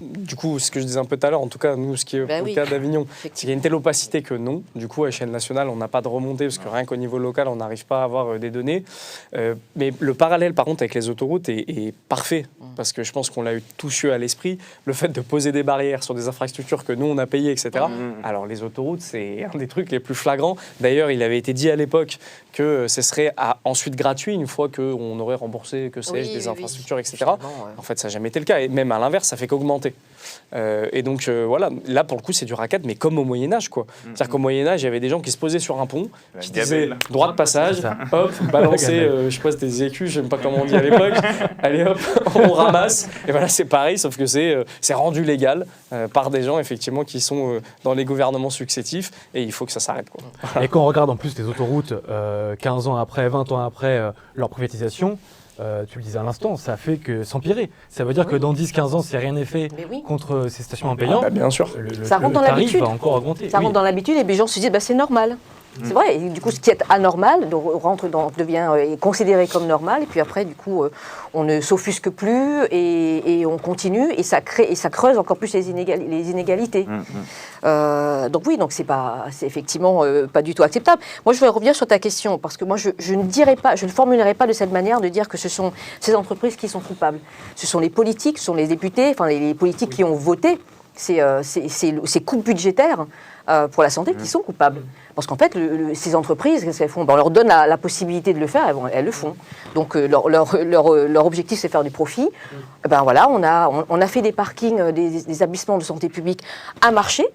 du coup, ce que je disais un peu tout à l'heure, en tout cas, nous, ce qui est le cas d'Avignon, c'est qu'il y a une telle opacité que non. Du coup, à l'échelle nationale, on n'a pas de remontée, parce que rien qu'au niveau local, on n'arrive pas à avoir des données. Mais le parallèle, par contre, avec les autoroutes est parfait, parce que je pense qu'on l'a eu tous eu à l'esprit. Le fait de poser des barrières sur des infrastructures que nous, on a payées, etc. Alors, les autoroutes, c'est un des trucs les plus flagrants. D'ailleurs, il avait été dit à l'époque que ce serait ensuite gratuit, une fois qu'on aurait remboursé, des infrastructures, etc. En fait, ça n'a jamais été le cas. Et même à l'inverse, ça fait qu'augmenter. Et donc, voilà, là, pour le coup, c'est du racket, mais comme au Moyen-Âge, quoi. C'est-à-dire qu'au Moyen-Âge, il y avait des gens qui se posaient sur un pont, qui disaient droit de passage, hop, balancer, je sais pas, c'était des écus, je sais pas comment on dit à l'époque, allez hop, on ramasse. Et voilà, c'est pareil, sauf que c'est rendu légal par des gens, effectivement, qui sont dans les gouvernements successifs, et il faut que ça s'arrête, quoi. Et quand on regarde en plus les autoroutes, 15 ans après, 20 ans après leur privatisation, tu le disais à l'instant, ça fait que s'empirer. Ça veut dire que dans 10-15 ans, si rien n'est fait contre ces stationnements payants, bien sûr. Ça rentre dans tarif l'habitude. va encore augmenter. Ça rentre dans l'habitude et les gens se disent c'est normal. C'est vrai, et du coup, ce qui est anormal est considéré comme normal, et puis après, du coup, on ne s'offusque plus, et on continue, et ça creuse encore plus les inégalités. Donc oui, c'est effectivement pas du tout acceptable. Moi, je voudrais revenir sur ta question, parce que moi, je ne formulerai pas de cette manière de dire que ce sont ces entreprises qui sont coupables. Ce sont les politiques, ce sont les députés, enfin les politiques qui ont voté ces coupes budgétaires pour la santé qui sont coupables. Parce qu'en fait, ces entreprises, qu'est-ce qu'elles font ? On leur donne la possibilité de le faire, elles le font. Donc leur objectif, c'est faire du profit. Ben voilà, on a fait des parkings, des établissements de santé publique à marché.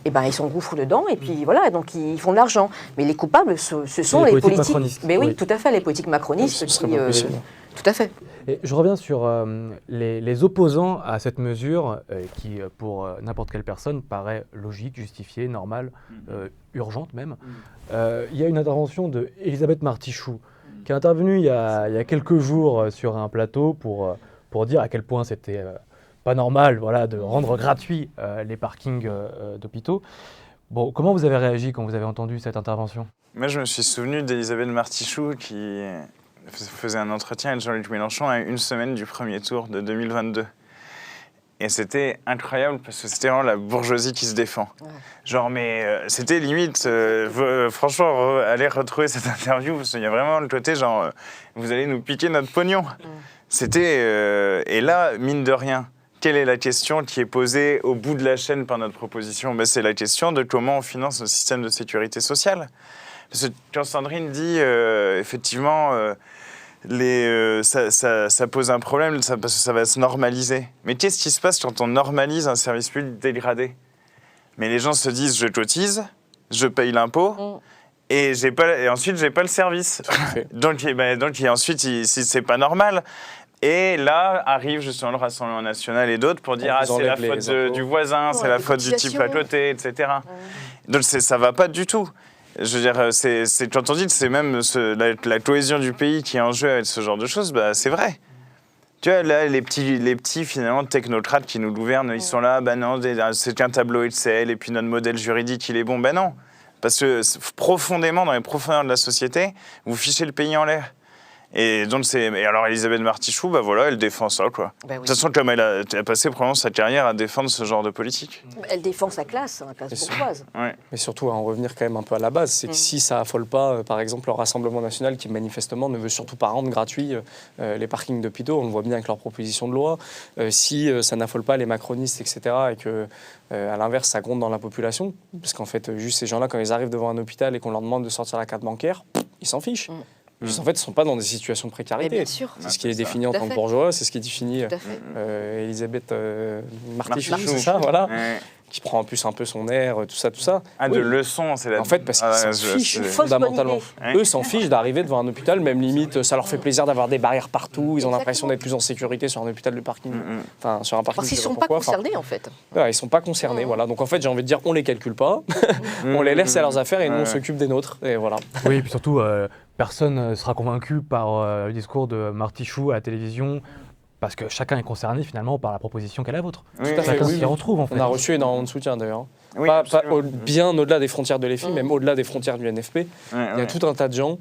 Et ben ils s'engouffrent dedans et puis voilà, donc ils font de l'argent. Mais les coupables, ce sont les politiques macronistes. Mais oui, tout à fait, les politiques macronistes. Ce serait pas possible. Tout à fait. Et je reviens sur les opposants à cette mesure qui, pour n'importe quelle personne, paraît logique, justifiée, normale, urgente même. Il y a une intervention d'Elisabeth Martichoux qui est intervenue il y a quelques jours sur un plateau pour dire à quel point c'était pas normal de rendre gratuits les parkings d'hôpitaux. Bon, comment vous avez réagi quand vous avez entendu cette intervention ? Moi, je me suis souvenu d'Elisabeth Martichoux qui faisait un entretien avec Jean-Luc Mélenchon à une semaine du premier tour de 2022. Et c'était incroyable parce que c'était vraiment la bourgeoisie qui se défend. Ouais. Genre, mais c'était limite, franchement, allez retrouver cette interview parce qu'il y a vraiment le côté genre, vous allez nous piquer notre pognon. C'était, et là, mine de rien, quelle est la question qui est posée au bout de la chaîne par notre proposition ? C'est la question de comment on finance le système de sécurité sociale. Parce que quand Sandrine dit, effectivement, ça pose un problème parce que ça va se normaliser. Mais qu'est-ce qui se passe quand on normalise un service public dégradé ? Mais les gens se disent, je cotise, je paye l'impôt, et ensuite, j'ai pas le service. donc ensuite, c'est pas normal. Et là arrive justement le Rassemblement national et d'autres pour dire c'est la faute du voisin, c'est la faute du type à côté, etc. Donc ça va pas du tout. Je veux dire, c'est quand on dit que c'est même la cohésion du pays qui est en jeu avec ce genre de choses, c'est vrai. Tu vois, là, les petits finalement technocrates qui nous gouvernent, ils sont là, non, c'est qu'un tableau Excel et puis notre modèle juridique, il est bon. Non, parce que profondément, dans les profondeurs de la société, vous fichez le pays en l'air. Et donc, alors Elisabeth Martichoux, elle défend ça, quoi. De toute façon, comme elle a passé probablement sa carrière à défendre ce genre de politique. Elle défend sa classe bourgeoise. Ouais. Mais surtout, à en revenir quand même un peu à la base, c'est que si ça affole pas, par exemple, le Rassemblement national, qui manifestement ne veut surtout pas rendre gratuits les parkings d'hôpitaux, on le voit bien avec leur proposition de loi, si ça n'affole pas les macronistes, etc., et que, à l'inverse, ça gronde dans la population, parce qu'en fait, juste ces gens-là, quand ils arrivent devant un hôpital et qu'on leur demande de sortir la carte bancaire, ils s'en fichent. En fait, ils ne sont pas dans des situations de précarité. Bien sûr. C'est ce qui est défini en tant que bourgeois, c'est ce qui est défini Elisabeth Martichoux, c'est ça, voilà, qui prend en plus un peu son air, tout ça. De leçons, c'est la... En fait, parce qu'ils s'en fichent fondamentalement. Eux s'en fichent d'arriver devant un hôpital, même limite, ça leur fait plaisir d'avoir des barrières partout, ils ont l'impression d'être plus en sécurité sur un hôpital de parking, enfin sur un parking. Parce qu'ils ne sont pas concernés, en fait. Ouais, ils ne sont pas concernés, voilà. Donc en fait, j'ai envie de dire, on les calcule pas, on les laisse à leurs affaires et nous, on s'occupe des nôtres, et voilà. Oui, et puis surtout... personne ne sera convaincu par le discours de Martichoux à la télévision, parce que chacun est concerné finalement par la proposition qu'elle a la vôtre. Chacun s'y retrouve en fait. On a reçu énormément de soutien d'ailleurs. Oui, bien au-delà des frontières de l'EFI, même au-delà des frontières du NFP. Il y a tout un tas de gens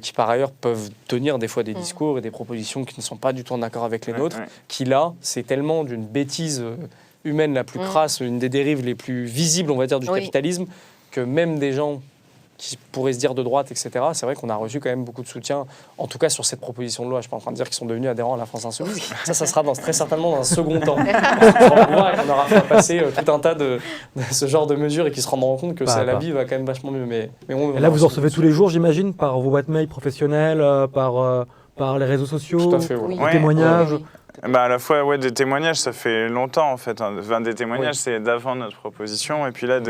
qui par ailleurs peuvent tenir des fois des discours et des propositions qui ne sont pas du tout en accord avec les nôtres, qui là, c'est tellement d'une bêtise humaine la plus crasse, une des dérives les plus visibles, on va dire, du capitalisme, que même des gens qui pourraient se dire de droite, etc. C'est vrai qu'on a reçu quand même beaucoup de soutien, en tout cas sur cette proposition de loi. Je ne suis pas en train de dire qu'ils sont devenus adhérents à la France Insoumise. Ça sera très certainement dans un second temps. On aura fait passer tout un tas de ce genre de mesures et qu'ils se rendront compte que la vie va quand même vachement mieux. Mais et là, vous en recevez tous les jours, j'imagine, par vos boîtes mail professionnelles, par les réseaux sociaux, tout à fait, des témoignages. À la fois, des témoignages, ça fait longtemps en fait. Des témoignages, c'est d'avant notre proposition. Et puis là,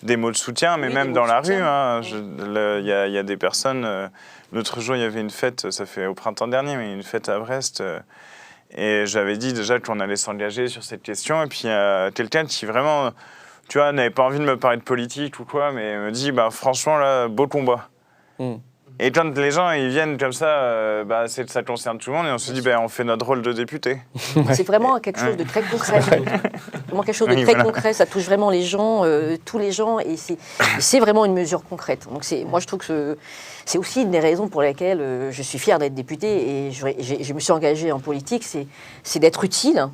des mots de soutien, mais même dans la rue. Il y a des personnes. L'autre jour, il y avait une fête, ça fait au printemps dernier, mais une fête à Brest. Et j'avais dit déjà qu'on allait s'engager sur cette question. Et puis il y a quelqu'un qui vraiment, tu vois, n'avait pas envie de me parler de politique ou quoi, mais me dit franchement, là, beau combat. Et quand les gens ils viennent comme ça, ça concerne tout le monde et on se dit on fait notre rôle de député. C'est vraiment quelque chose de très concret. Vraiment quelque chose de très concret, ça touche vraiment les gens, tous les gens, et c'est vraiment une mesure concrète. Donc moi je trouve que c'est aussi une des raisons pour lesquelles je suis fière d'être députée et je me suis engagée en politique, c'est d'être utile,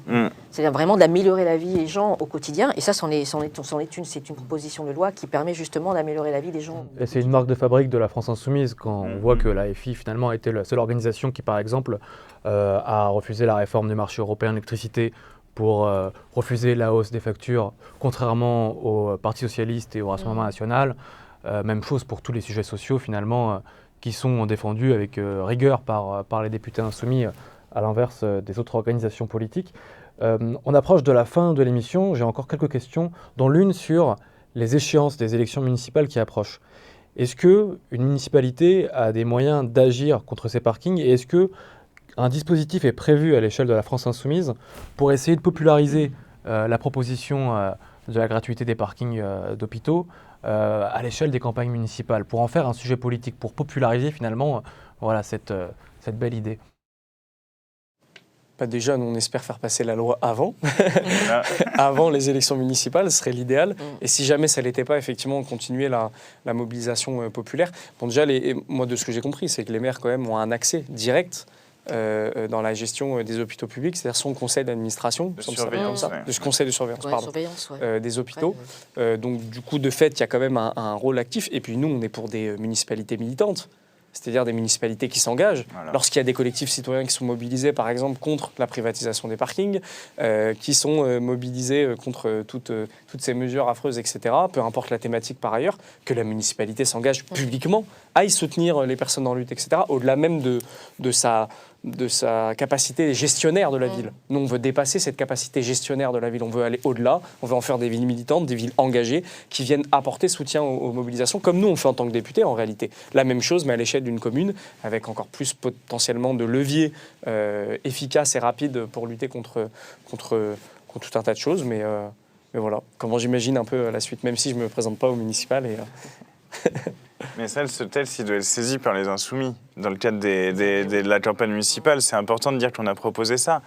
c'est vraiment d'améliorer la vie des gens au quotidien, et ça c'est une proposition de loi qui permet justement d'améliorer la vie des gens. Et c'est une marque de fabrique de la France Insoumise quand on voit que l'AFI finalement a été la seule organisation qui par exemple a refusé la réforme du marché européen de l'électricité pour refuser la hausse des factures, contrairement au Parti socialiste et au Rassemblement national. Même chose pour tous les sujets sociaux finalement qui sont défendus avec rigueur par les députés insoumis à l'inverse des autres organisations politiques. On approche de la fin de l'émission, j'ai encore quelques questions, dont l'une sur les échéances des élections municipales qui approchent. Est-ce qu'une municipalité a des moyens d'agir contre ces parkings et est-ce qu'un dispositif est prévu à l'échelle de la France Insoumise pour essayer de populariser la proposition de la gratuité des parkings d'hôpitaux à l'échelle des campagnes municipales, pour en faire un sujet politique, pour populariser finalement cette belle idée? Déjà, nous, on espère faire passer la loi avant. Avant les élections municipales, ce serait l'idéal. Et si jamais ça ne l'était pas, effectivement, continuer la mobilisation populaire. Bon, déjà, moi, de ce que j'ai compris, c'est que les maires, quand même, ont un accès direct dans la gestion des hôpitaux publics, c'est-à-dire son conseil d'administration, de conseil de surveillance, des hôpitaux. Donc, du coup, de fait, il y a quand même un rôle actif. Et puis, nous, on est pour des municipalités militantes. C'est-à-dire des municipalités qui s'engagent. Voilà. Lorsqu'il y a des collectifs citoyens qui sont mobilisés, par exemple, contre la privatisation des parkings, qui sont mobilisés contre toutes ces mesures affreuses, etc., peu importe la thématique par ailleurs, que la municipalité s'engage publiquement, aille soutenir les personnes en lutte, etc., au-delà même de sa capacité gestionnaire de la ville. Nous, on veut dépasser cette capacité gestionnaire de la ville. On veut aller au-delà. On veut en faire des villes militantes, des villes engagées, qui viennent apporter soutien aux mobilisations, comme nous, on fait en tant que députés, en réalité. La même chose, mais à l'échelle d'une commune, avec encore plus potentiellement de leviers efficaces et rapides pour lutter contre tout un tas de choses. Mais voilà, comment j'imagine un peu la suite, même si je ne me présente pas au municipal. Mais ça, ce texte, il doit être saisi par les Insoumis. Dans le cadre de la campagne municipale, c'est important de dire qu'on a proposé ça.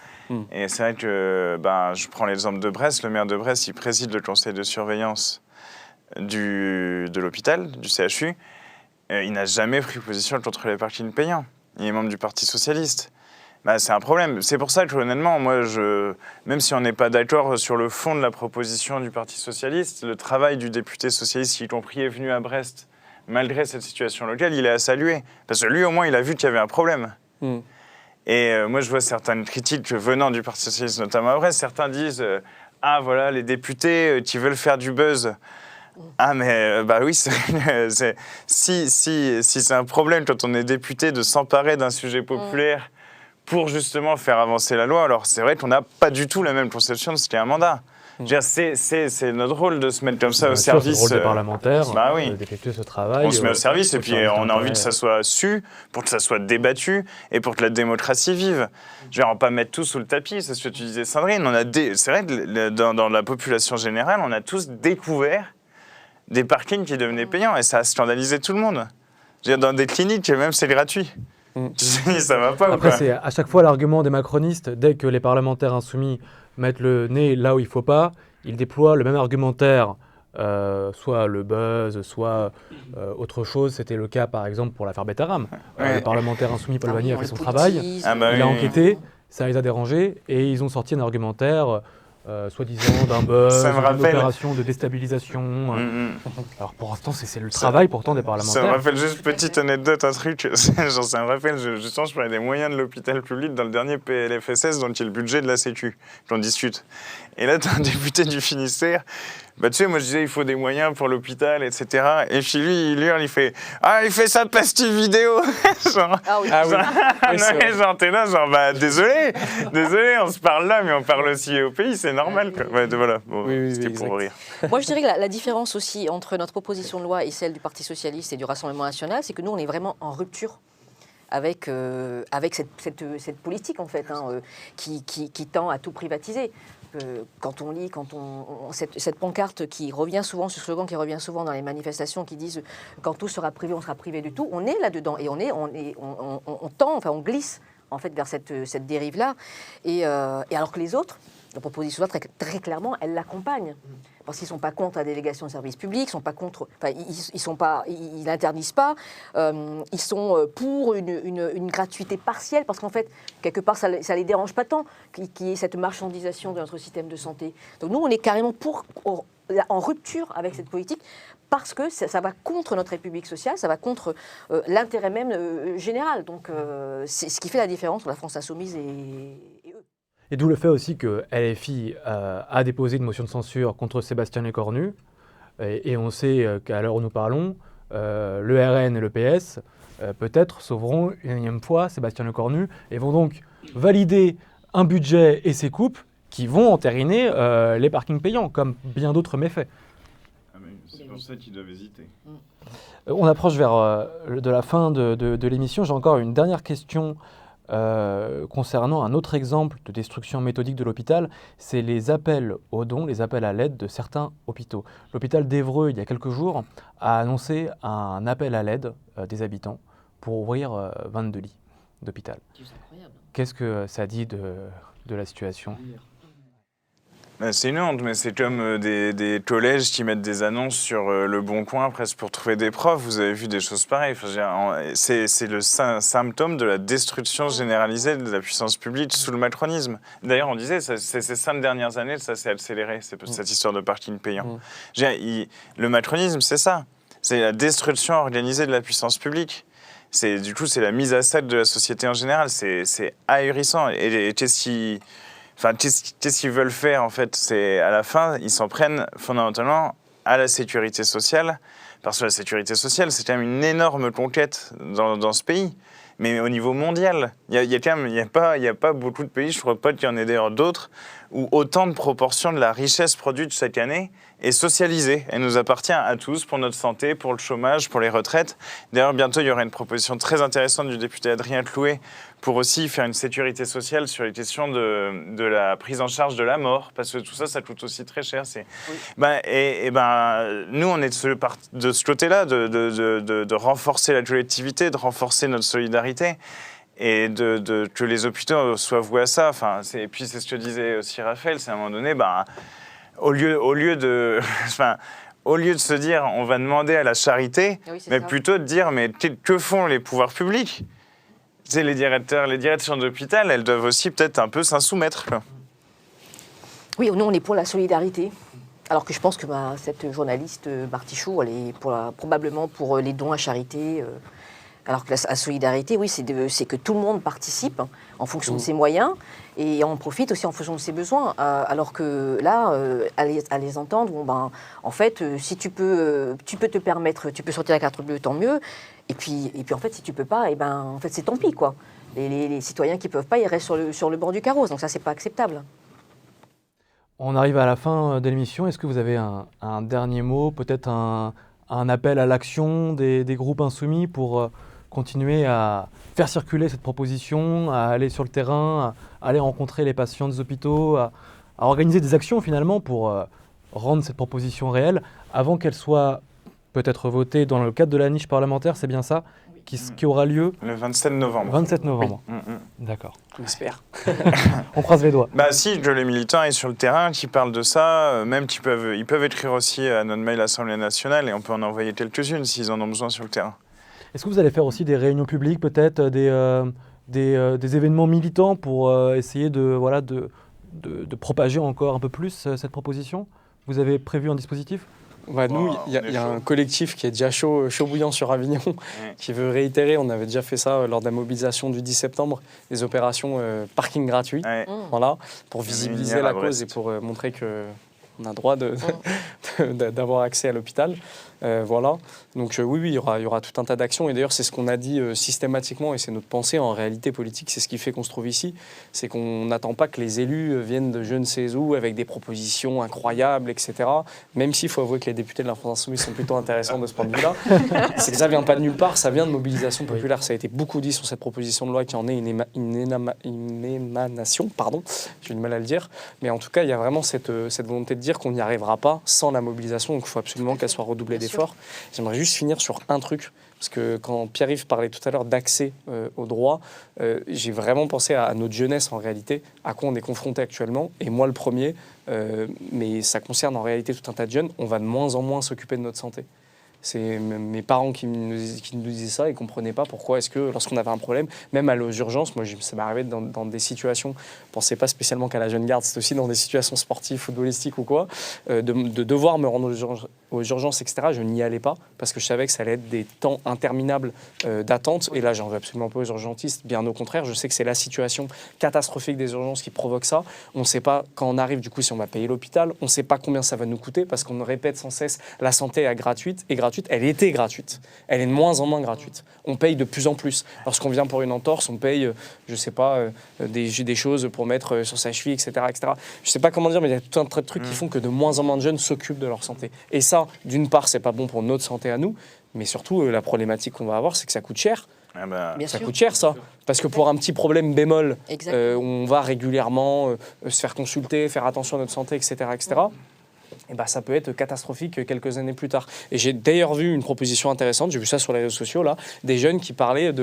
Et c'est vrai que, je prends l'exemple de Brest. Le maire de Brest, il préside le conseil de surveillance de l'hôpital, du CHU. Il n'a jamais pris position contre les parkings payants. Il est membre du Parti socialiste. C'est un problème. C'est pour ça que, honnêtement, moi, même si on n'est pas d'accord sur le fond de la proposition du Parti socialiste, le travail du député socialiste, qui y compris est venu à Brest, malgré cette situation locale, il est à saluer. Parce que lui, au moins, il a vu qu'il y avait un problème. Et moi, je vois certaines critiques venant du Parti socialiste, notamment à Brest. Certains disent voilà, les députés qui veulent faire du buzz. Mais oui, si c'est un problème quand on est député de s'emparer d'un sujet populaire pour justement faire avancer la loi, alors c'est vrai qu'on n'a pas du tout la même conception de ce qu'est un mandat. C'est notre rôle de se mettre comme ça au service. C'est le rôle des parlementaires, oui. D'effectuer ce travail. On se met au service et puis on a envie que ça soit su, pour que ça soit débattu et pour que la démocratie vive. On ne va pas mettre tout sous le tapis, c'est ce que tu disais, Sandrine. C'est vrai que dans la population générale, on a tous découvert des parkings qui devenaient payants et ça a scandalisé tout le monde. Dans des cliniques, même c'est gratuit. Ça va pas. Après, c'est à chaque fois l'argument des macronistes, dès que les parlementaires insoumis mettent le nez là où il ne faut pas, ils déploient le même argumentaire, soit le buzz, soit autre chose. C'était le cas par exemple pour l'affaire Betaram. Le parlementaire insoumis Paul Vanny a fait son travail, il a enquêté, ça les a dérangés et ils ont sorti un argumentaire soi-disant d'un buzz, d'une opération de déstabilisation. Alors pour l'instant, c'est le travail pourtant des parlementaires. Ça me rappelle juste petite anecdote, un truc. Ça me rappelle, justement, je parlais des moyens de l'hôpital public dans le dernier PLFSS, dont il y a le budget de la Sécu, qu'on discute. Et là, tu as un député du Finistère. Tu sais, moi je disais il faut des moyens pour l'hôpital, etc. Et puis lui, il hurle, il fait sa pastille vidéo. Genre, t'es là, désolé, on se parle là, mais on parle aussi au pays, c'est normal, quoi. Voilà, c'était pour rire. Moi je dirais que la différence aussi entre notre proposition de loi et celle du Parti socialiste et du Rassemblement national, c'est que nous on est vraiment en rupture avec cette politique, en fait, qui tend à tout privatiser. Quand on lit cette pancarte qui revient souvent, ce slogan qui revient souvent dans les manifestations, qui disent « quand tout sera privé, on sera privé du tout », on est là-dedans et on glisse en fait vers cette dérive-là. Et alors que les autres, la proposition de loi, très clairement, elle l'accompagne. Parce qu'ils ne sont pas contre la délégation de services publics, ils sont pas contre, enfin, ils n'interdisent pas, ils sont pour une gratuité partielle, parce qu'en fait, quelque part, ça ne les dérange pas tant qu'il y ait cette marchandisation de notre système de santé. Donc nous, on est carrément en rupture avec cette politique, parce que ça va contre notre République sociale, ça va contre l'intérêt même général. Donc c'est ce qui fait la différence entre la France insoumise et eux. Et d'où le fait aussi que LFI a déposé une motion de censure contre Sébastien Lecornu. Et on sait qu'à l'heure où nous parlons, le RN et le PS peut-être sauveront une énième fois Sébastien Lecornu et vont donc valider un budget et ses coupes qui vont entériner les parkings payants, comme bien d'autres méfaits. C'est pour ça qu'ils doivent hésiter. On approche vers de la fin de l'émission. J'ai encore une dernière question concernant un autre exemple de destruction méthodique de l'hôpital, c'est les appels aux dons, les appels à l'aide de certains hôpitaux. L'hôpital d'Évreux, il y a quelques jours, a annoncé un appel à l'aide des habitants pour ouvrir 22 lits d'hôpital. Qu'est-ce que ça dit de la situation ? C'est une honte, mais c'est comme des collèges qui mettent des annonces sur Le Bon Coin presque pour trouver des profs. Vous avez vu des choses pareilles. C'est le symptôme de la destruction généralisée de la puissance publique sous le macronisme. D'ailleurs, on disait, ces 5 dernières années, ça s'est accéléré, cette histoire de parking payant. Le macronisme, c'est ça. C'est la destruction organisée de la puissance publique. Du coup, c'est la mise à sac de la société en général. C'est ahurissant. Et qu'est-ce qu'ils veulent faire, en fait? C'est, à la fin, ils s'en prennent fondamentalement à la sécurité sociale, parce que la sécurité sociale, c'est quand même une énorme conquête dans ce pays. Mais au niveau mondial, il n'y a pas beaucoup de pays, je ne crois pas qu'il y en ait d'ailleurs d'autres, où autant de proportions de la richesse produite chaque année est socialisée. Elle nous appartient à tous pour notre santé, pour le chômage, pour les retraites. D'ailleurs, bientôt, il y aura une proposition très intéressante du député Adrien Clouet pour aussi faire une sécurité sociale sur les questions de la prise en charge de la mort, parce que tout ça, ça coûte aussi très cher. Nous, on est de ce côté-là, de renforcer la collectivité, de renforcer notre solidarité, et que les hôpitaux soient voués à ça. Et puis, c'est ce que disait aussi Raphaël, c'est à un moment donné, au lieu de se dire on va demander à la charité, mais plutôt de dire mais que font les pouvoirs publics? Les directions d'hôpital, elles doivent aussi peut-être un peu s'en soumettre. Oui, nous on est pour la solidarité. Alors que je pense que cette journaliste Bartichou, elle est probablement pour les dons à charité. Alors que la solidarité, oui, c'est que tout le monde participe en fonction de ses moyens et en profite aussi en fonction de ses besoins. Alors que là, à les entendre, en fait, si tu peux te permettre, tu peux sortir la carte bleue, tant mieux. Et puis en fait, si tu peux pas, en fait, c'est tant pis, quoi. Les citoyens qui peuvent pas, ils restent sur le bord du carrosse. Donc ça, c'est pas acceptable. On arrive à la fin de l'émission. Est-ce que vous avez un dernier mot, peut-être un appel à l'action des groupes insoumis pour continuer à faire circuler cette proposition, à aller sur le terrain, à aller rencontrer les patients des hôpitaux, à organiser des actions finalement pour rendre cette proposition réelle avant qu'elle soit peut-être votée dans le cadre de la niche parlementaire, c'est bien ça, qui aura lieu le 27 novembre. 27 novembre. Oui. D'accord. On espère. On croise les doigts. Si, que les militants aient sur le terrain, qui parlent de ça, même ils peuvent écrire aussi à notre mail Assemblée nationale et on peut en envoyer quelques-unes s'ils en ont besoin sur le terrain. Est-ce que vous allez faire aussi des réunions publiques, peut-être des événements militants pour essayer de propager encore un peu plus cette proposition? Vous avez prévu un dispositif? Nous, il y a un collectif qui est déjà chaud bouillant sur Avignon, qui veut réitérer. On avait déjà fait ça lors de la mobilisation du 10 septembre, des opérations parking gratuit, pour visibiliser la cause et pour montrer que On a le droit d'avoir accès à l'hôpital. Voilà. Donc oui, il y aura tout un tas d'actions. Et d'ailleurs, c'est ce qu'on a dit systématiquement, et c'est notre pensée en réalité politique, c'est ce qui fait qu'on se trouve ici. C'est qu'on n'attend pas que les élus viennent de je ne sais où avec des propositions incroyables, etc. Même s'il faut avouer que les députés de la France Insoumise sont plutôt intéressants de ce point de vue-là. C'est que ça ne vient pas de nulle part, ça vient de mobilisation populaire. Ça a été beaucoup dit sur cette proposition de loi qui en est une émanation, pardon, j'ai du mal à le dire. Mais en tout cas, il y a vraiment cette volonté de dire qu'on n'y arrivera pas sans la mobilisation. Donc il faut absolument qu'elle soit redoublée d'efforts. J'aimerais juste finir sur un truc, parce que quand Pierre-Yves parlait tout à l'heure d'accès au droit, j'ai vraiment pensé à notre jeunesse en réalité, à quoi on est confronté actuellement. Et moi le premier, mais ça concerne en réalité tout un tas de jeunes, on va de moins en moins s'occuper de notre santé. C'est mes parents qui nous disaient ça et ne comprenaient pas pourquoi est-ce que lorsqu'on avait un problème, même aller aux urgences, moi ça m'est arrivé dans des situations, je ne pensais pas spécialement qu'à la jeune garde, c'est aussi dans des situations sportives, footballistiques ou quoi, de devoir me rendre aux urgences, etc. Je n'y allais pas parce que je savais que ça allait être des temps interminables d'attente. Et là, j'en veux absolument pas aux urgentistes, bien au contraire, je sais que c'est la situation catastrophique des urgences qui provoque ça. On ne sait pas quand on arrive du coup si on va payer l'hôpital, on ne sait pas combien ça va nous coûter parce qu'on répète sans cesse la santé est gratuite et gratuite. Elle était gratuite. Elle est de moins en moins gratuite. On paye de plus en plus. Lorsqu'on vient pour une entorse, on paye, je ne sais pas, des choses pour mettre sur sa cheville, etc., etc. Je ne sais pas comment dire, mais il y a tout un tas de trucs qui font que de moins en moins de jeunes s'occupent de leur santé. Et ça, d'une part, c'est pas bon pour notre santé à nous, mais surtout, la problématique qu'on va avoir, c'est que ça coûte cher. Ça coûte cher, ça. Parce que pour un petit problème bémol, on va régulièrement se faire consulter, faire attention à notre santé, etc., etc., et bah, ça peut être catastrophique quelques années plus tard. Et j'ai d'ailleurs vu une proposition intéressante, j'ai vu ça sur les réseaux sociaux, là, des jeunes qui parlaient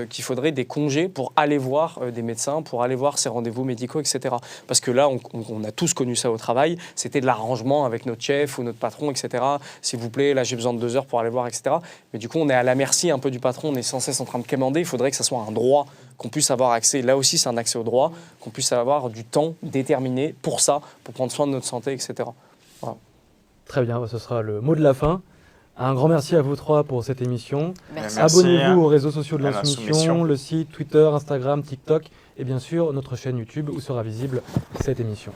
qu'il faudrait des congés pour aller voir des médecins, pour aller voir ces rendez-vous médicaux, etc. Parce que là, on a tous connu ça au travail, c'était de l'arrangement avec notre chef ou notre patron, etc. S'il vous plaît, là j'ai besoin de 2 heures pour aller voir, etc. Mais du coup, on est à la merci un peu du patron, on est sans cesse en train de quémander, il faudrait que ça soit un droit, qu'on puisse avoir accès, là aussi c'est un accès au droit, qu'on puisse avoir du temps déterminé pour ça, pour prendre soin de notre santé, etc. Voilà. Très bien, ce sera le mot de la fin. Un grand merci à vous trois pour cette émission. Merci. Abonnez-vous aux réseaux sociaux de à l'Insoumission, le site, Twitter, Instagram, TikTok et bien sûr notre chaîne YouTube où sera visible cette émission.